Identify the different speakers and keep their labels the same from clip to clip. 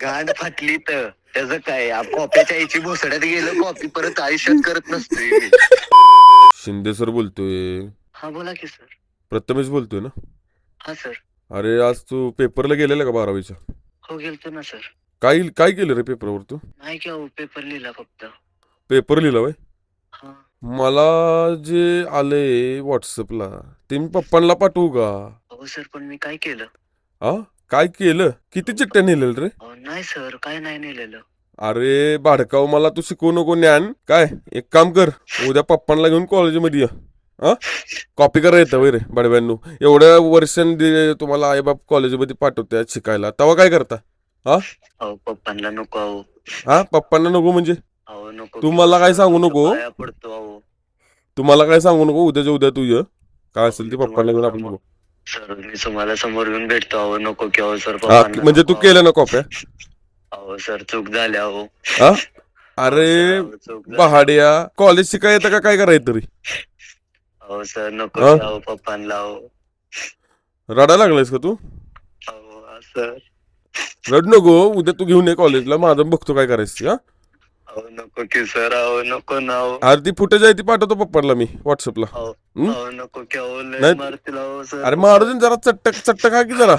Speaker 1: गांड फाटली तर त्याचं काय कॉप्याच्या आईची भोसड्यात गेलं कॉपी परत आयुष्यात करत नसतोय मी.
Speaker 2: शिंदे सर बोलतोय.
Speaker 1: हा बोला की सर.
Speaker 2: प्रथमेश बोलतोय ना.
Speaker 1: हा सर.
Speaker 2: अरे आज तू पेपरला गेलेला का 12वीच्या?
Speaker 1: हो गेलतो ना सर.
Speaker 2: काय काय केलं रे पेपरवर तू?
Speaker 1: नाही की अहो पेपर लिहिला फक्त.
Speaker 2: पेपर लिहिला वय?
Speaker 1: हा.
Speaker 2: मला जे आले व्हॉट्सअपला ते मी पप्पांना पाठवू का?
Speaker 1: हो सर पण मी काय केलं?
Speaker 2: हा काय केलं? किती चिठ्ठ्या नेलेलं रे?
Speaker 1: नाही सर काय नाही नेलेलं.
Speaker 2: अरे भाडकाव मला तू शिकवू नको ज्ञान. काय एक काम कर, उद्या पप्पांना घेऊन कॉलेजमध्ये ये. हा कॉपी करा येतं वय रे बडव्यांनो. एवढ्या वर्षांनी तुम्हाला आईबाप कॉलेजमध्ये पाठवतात शिकायला, तेव्हा काय करता? हा
Speaker 1: अहो पप्पांना नको अहो.
Speaker 2: हा पप्पांना नको म्हणजे?
Speaker 1: अहो नको
Speaker 2: तू मला काय सांगू नको.
Speaker 1: पाया पडतो अहो.
Speaker 2: तुम्हाला काय सांगू नको, उद्याच्या उद्या तू ये. काय असेल ते पप्पांना घेऊन आपण बघू.
Speaker 1: सर मी तुम्हाला समोर येऊन भेटतो अहो. नको की अहो सर.
Speaker 2: हा म्हणजे तू केलं ना कॉप्या?
Speaker 1: अहो सर चूक झाल्या अहो.
Speaker 2: हा अरे पहाड्या कॉलेज शिकाय येतं का काय करायचं तरी?
Speaker 1: अहो सर नको की अहो पप्पांना अहो.
Speaker 2: रडायला लागलायस का तू?
Speaker 1: अहो सर.
Speaker 2: रड नको, उद्या तू घेऊन ये कॉलेजला, माझं बघतो काय करायचं. हा
Speaker 1: अहो नको की सर अहो नको ना अहो.
Speaker 2: अरे ती फुटेज आहे ती पाठवतो पप्पांना मी व्हॉट्सअपला.
Speaker 1: अहो नको की अहो लय
Speaker 2: नाही
Speaker 1: मारतील अहो सर.
Speaker 2: अरे मारू दे जरा चट्ट खा की जरा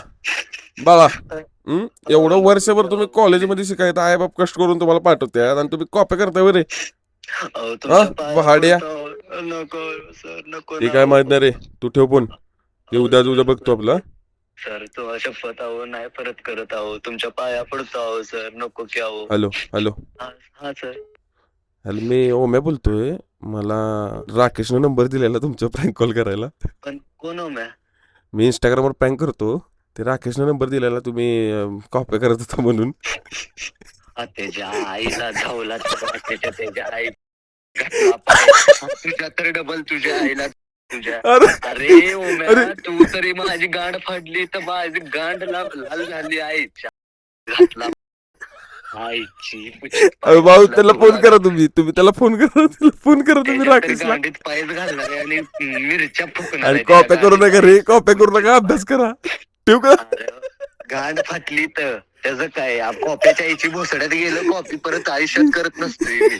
Speaker 2: बाळा. एवढं वर्षभर तुम्ही कॉलेजमध्ये शिकायचं, आई बाप कष्ट करून तुम्हाला पाठवतात आणि तुम्ही कॉपी करताय वय रे. पहाड्या
Speaker 1: नको सर नको.
Speaker 2: ते काय माहित नाही रे, तू ठेव फोन. ते उद्या बघतो आपला.
Speaker 1: सर तुम्हाला शपथ आहो नाही परत करत आहो. तुमच्या पाया पडतो आहो सर. नको की आहो.
Speaker 2: हॅलो हॅलो
Speaker 1: हा सर.
Speaker 2: हॅलो मी ओम्या बोलतोय. मला राकेशनं नंबर दिलेला तुमच्या प्रँक कॉल करायला.
Speaker 1: पण कोण ओम्या?
Speaker 2: मी इंस्टाग्रामवर प्रँक करतो. ते राकेशनं नंबर दिलेला, तुम्ही कॉपी करत होता म्हणून.
Speaker 1: त्याच्या आईला धावला त्याच्या आई. तुझ्या तर डबल तुझ्या आईला तुझ्या. अरे ओम्या तू तरी माझी गांड फाडली तर माझी गांड लाल झाली आईच्या.
Speaker 2: अरे भाऊ त्याला फोन करा तुम्ही त्याला फोन करा तुम्ही राकेशला.
Speaker 1: गांडीत पायच घालणार आणि मिरच्या फुकणार.
Speaker 2: अरे कॉप्या करू नका रे, कॉप्या करू नका, अभ्यास करा. ठेवू का?
Speaker 1: गांड फाटली तर त्याचं काय कॉप्याच्या आईची भोसड्यात गेलं कॉपी परत आयुष्यात करत नसतोय मी.